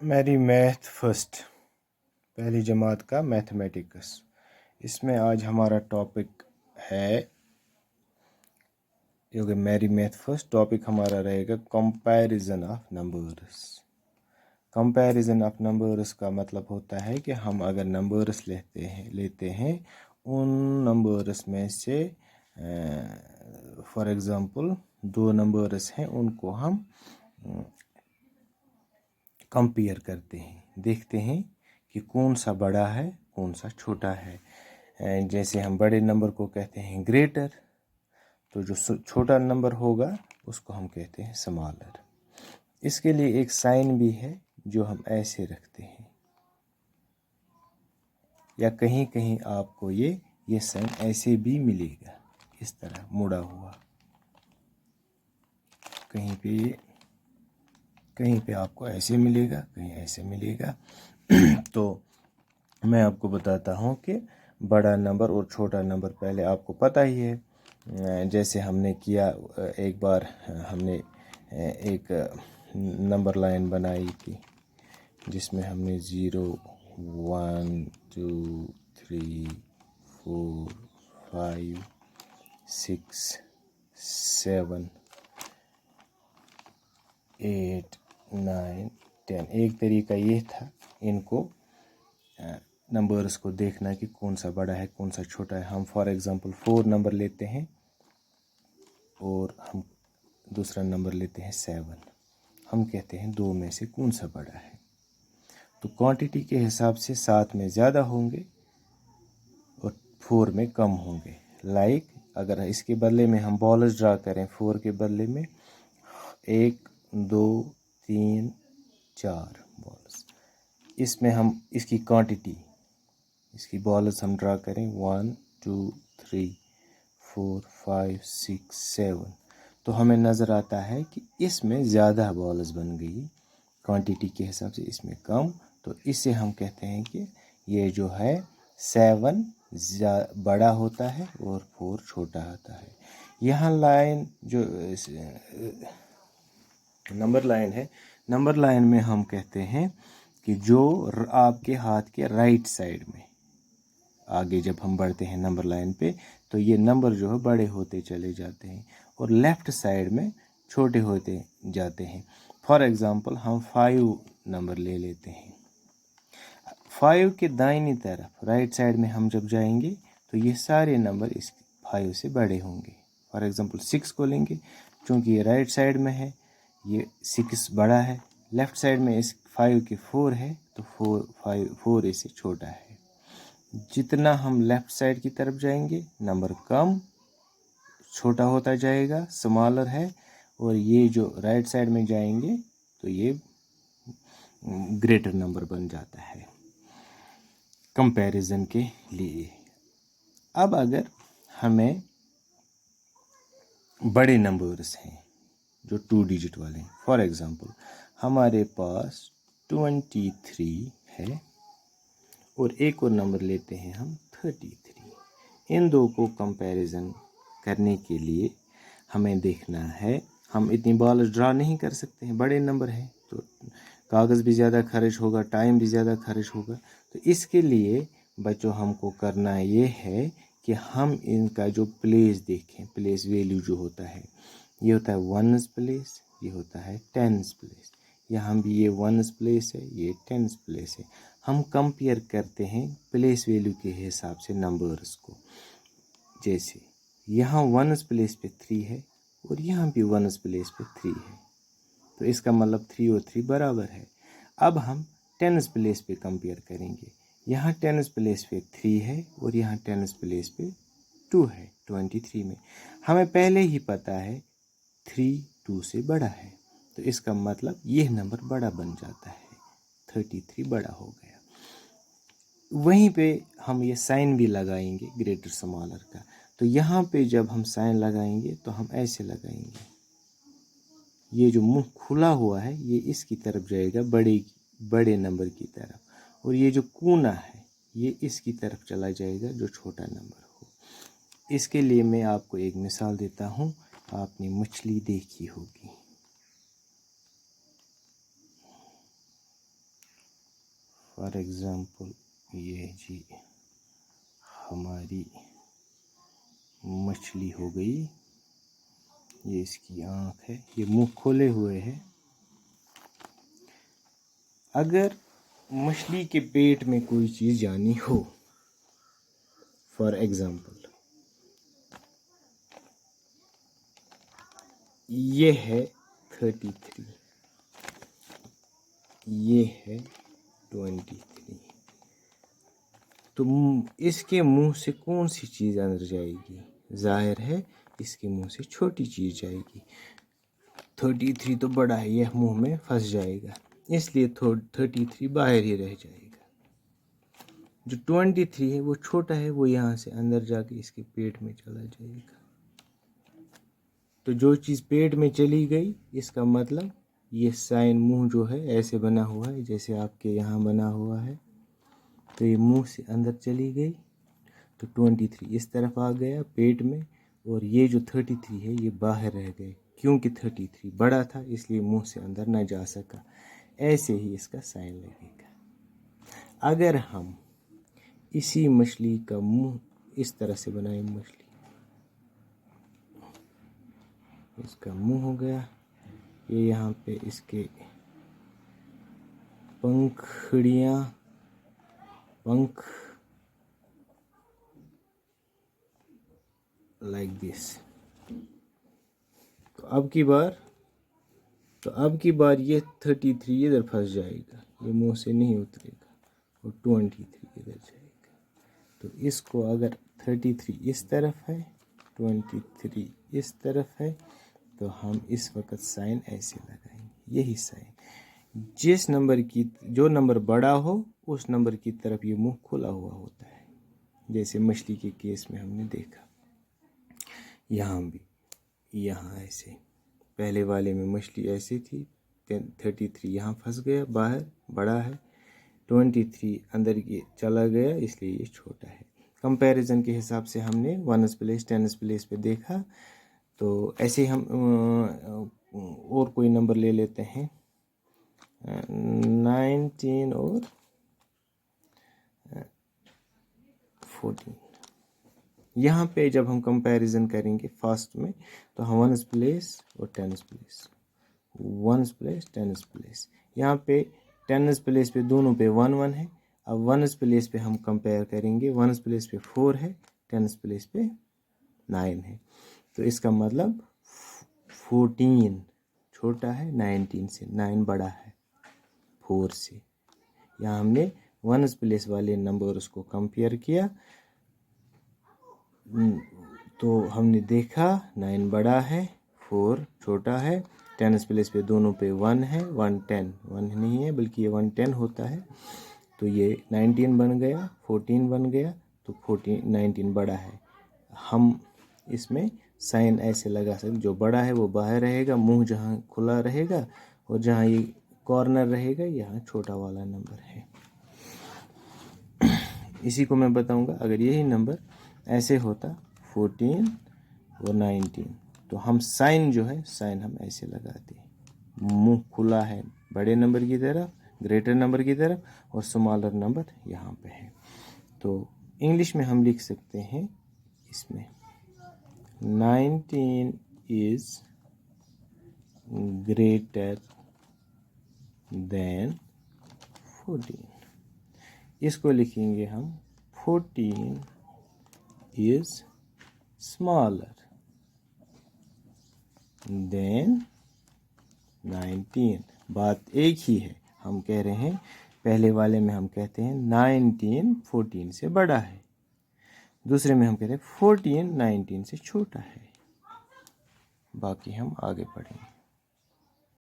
मेरी math first पहली जमात का मैथमेटिक्स। इसमें आज हमारा टॉपिक है क्योंकि मेरी मैथ फर्स्ट टॉपिक हमारा रहेगा comparison of numbers. Comparison of numbers का मतलब होता है कि हम अगर नंबर्स लेते हैं उन नंबर्स में से फॉर एग्ज़ाम्पल दो नंबर्स हैं, उनको हम कंपेयर करते हैं, देखते हैं कि कौन सा बड़ा है कौन सा छोटा है। जैसे हम बड़े नंबर को कहते हैं ग्रेटर, तो जो छोटा नंबर होगा उसको हम कहते हैं स्मॉलर। इसके लिए एक साइन भी है जो हम ऐसे रखते हैं, या कहीं कहीं आपको ये साइन ऐसे भी मिलेगा, इस तरह मुड़ा हुआ। कहीं पे आपको ऐसे मिलेगा, कहीं ऐसे मिलेगा। तो मैं आपको बताता हूँ कि बड़ा नंबर और छोटा नंबर पहले आपको पता ही है। जैसे हमने किया, एक बार हमने एक नंबर लाइन बनाई थी जिसमें हमने 0 1 2 3 4 5 6 7 8 9 10। एक तरीका ये था इनको नंबर्स को देखना कि कौन सा बड़ा है कौन सा छोटा है। हम फॉर एग्ज़ाम्पल 4 नंबर लेते हैं और हम दूसरा नंबर लेते हैं 7। हम कहते हैं दो में से कौन सा बड़ा है। तो क्वांटिटी के हिसाब से 7 में ज़्यादा होंगे और 4 में कम होंगे। लाइक अगर इसके बदले में हम बॉल्स ड्रा करें, 4 के बदले में 1 2 3 4 बॉल्स, इसमें हम इसकी क्वांटिटी, इसकी बॉल्स हम ड्रा करें 1 2 3 4 5 6 7, तो हमें नज़र आता है कि इसमें ज़्यादा बॉल्स बन गई क्वांटिटी के हिसाब से, इसमें कम। तो इससे हम कहते हैं कि ये जो है 7 बड़ा होता है और 4 छोटा होता है। यहाँ लाइन जो नंबर लाइन है, नंबर लाइन में हम कहते हैं कि जो आपके हाथ के राइट साइड में आगे जब हम बढ़ते हैं नंबर लाइन पे, तो ये नंबर जो है बड़े होते चले जाते हैं और लेफ़्ट साइड में छोटे होते जाते हैं। फॉर एग्ज़ाम्पल हम 5 नंबर ले लेते हैं। 5 के दाहिनी तरफ राइट साइड में हम जब जाएंगे तो ये सारे नंबर इस 5 से बड़े होंगे। फॉर एग्ज़ाम्पल 6 को लेंगे, चूँकि ये राइट साइड में है, ये 6 बड़ा है। लेफ़्ट साइड में इस 5 के 4 है, तो 4 इससे छोटा है। जितना हम लेफ़्ट साइड की तरफ जाएंगे नंबर कम छोटा होता जाएगा, स्मॉलर है। और ये जो राइट साइड में जाएंगे तो ये ग्रेटर नंबर बन जाता है कंपैरिजन के लिए। अब अगर हमें बड़े नंबर्स हैं जो 2 डिजिट वाले हैं, फॉर एग्ज़ाम्पल हमारे पास 23 है और एक और नंबर लेते हैं हम 33। इन दो को कंपैरिजन करने के लिए हमें देखना है, हम इतनी बॉल ड्रा नहीं कर सकते हैं, बड़े नंबर हैं तो कागज़ भी ज़्यादा खर्च होगा, टाइम भी ज़्यादा खर्च होगा। तो इसके लिए बच्चों हमको करना ये है कि हम इनका जो प्लेस देखें, प्लेस वैल्यू जो होता है, ये होता है 1s प्लेस, ये होता है 10s प्लेस। यहाँ भी ये 1s प्लेस है, ये 10s प्लेस है। हम कंपेयर करते हैं प्लेस वैल्यू के हिसाब से नंबर्स को। जैसे यहाँ 1s प्लेस पे 3 है और यहाँ भी 1s प्लेस पे 3 है, तो इसका मतलब 3 और 3 बराबर है। अब हम 10s प्लेस पे कंपेयर करेंगे। यहाँ 10s प्लेस पे 3 है और यहाँ 10s प्लेस पे 2 है 23 में। हमें पहले ही पता है 3 2 से बड़ा है, तो इसका मतलब यह नंबर बड़ा बन जाता है, 33 बड़ा हो गया। वहीं पे हम ये साइन भी लगाएंगे ग्रेटर स्मॉलर का। तो यहाँ पे जब हम साइन लगाएंगे तो हम ऐसे लगाएंगे, ये जो मुंह खुला हुआ है ये इसकी तरफ जाएगा, बड़े नंबर की तरफ, और ये जो कोना है ये इसकी तरफ चला जाएगा जो छोटा नंबर हो। इसके लिए मैं आपको एक मिसाल देता हूँ। आपने मछली देखी होगी, फॉर एग्ज़ाम्पल ये जी हमारी मछली हो गई, ये इसकी आँख है, ये मुंह खोले हुए है। अगर मछली के पेट में कोई चीज़ जानी हो, फॉर एग्ज़ाम्पल ये है 33, ये है 23, तो इसके मुंह से कौन सी चीज़ अंदर जाएगी? जाहिर है इसके मुंह से छोटी चीज़ जाएगी। 33 तो बड़ा है, यह मुंह में फंस जाएगा, इसलिए 33 बाहर ही रह जाएगा। जो 23 है वो छोटा है, वो यहाँ से अंदर जाके इसके पेट में चला जाएगा। तो जो चीज़ पेट में चली गई, इसका मतलब ये साइन मुंह जो है ऐसे बना हुआ है जैसे आपके यहाँ बना हुआ है। तो ये मुंह से अंदर चली गई, तो 23 इस तरफ आ गया पेट में, और ये जो 33 है ये बाहर रह गए, क्योंकि 33 बड़ा था इसलिए मुंह से अंदर ना जा सका। ऐसे ही इसका साइन लगेगा। अगर हम इसी मछली का मुंह इस तरह से बनाए, मछली इसका मुंह हो गया, ये यहाँ पे इसके पंखुड़ियाँ, पंख लाइक दिस। तो अब की बार ये 33 इधर फंस जाएगा, ये मुंह से नहीं उतरेगा, और 23 इधर जाएगा। तो इसको अगर 33 इस तरफ है, 23 इस तरफ है, तो हम इस वक्त साइन ऐसे लगाएंगे। यही साइन, जिस नंबर की जो नंबर बड़ा हो उस नंबर की तरफ ये मुंह खुला हुआ होता है, जैसे मछली के केस में हमने देखा। यहाँ भी, यहाँ ऐसे, पहले वाले में मछली ऐसी थी, 33 यहाँ फंस गया बाहर, बड़ा है, 23 अंदर की चला गया इसलिए ये छोटा है। कंपैरिजन के हिसाब से हमने 1s प्लेस 10s प्लेस पे देखा। तो ऐसे हम और कोई नंबर ले लेते हैं, 19 और 14। यहाँ पे जब हम कंपैरिजन करेंगे फर्स्ट में, तो हम 1s प्लेस और 10s place, 1s place 10s place, यहाँ पे 10s प्लेस पे दोनों पे 1 1 है। अब 1s प्लेस पे हम कंपेयर करेंगे, 1s प्लेस पे 4 है, 10s प्लेस पे 9 है। तो इसका मतलब 14 छोटा है 19 से, 9 बड़ा है 4 से। यहाँ हमने 1s प्लेस वाले नंबर्स को कंपेयर किया, तो हमने देखा 9 बड़ा है 4 छोटा है, 10s प्लेस पे दोनों पे 1 है, 1 10 1 नहीं है बल्कि ये 1 10 होता है। तो ये 19 बन गया, 14 बन गया, तो 14 19 बड़ा है। हम इसमें साइन ऐसे लगा सकते, जो बड़ा है वो बाहर रहेगा, मुंह जहाँ खुला रहेगा, और जहाँ ये कॉर्नर रहेगा यहाँ छोटा वाला नंबर है। इसी को मैं बताऊंगा, अगर यही नंबर ऐसे होता 14 और 19, तो हम साइन जो है, साइन हम ऐसे लगाते, मुंह खुला है बड़े नंबर की तरफ, ग्रेटर नंबर की तरफ, और स्मॉलर नंबर यहाँ पे है। तो इंग्लिश में हम लिख सकते हैं इसमें 19 इज ग्रेटर देन 14। इसको लिखेंगे हम 14 इज स्मॉलर देन 19। बात एक ही है, हम कह रहे हैं पहले वाले में हम कहते हैं 19 14 से बड़ा है, दूसरे में हम कहते हैं 14 19 से छोटा है। बाकी हम आगे पढ़ेंगे।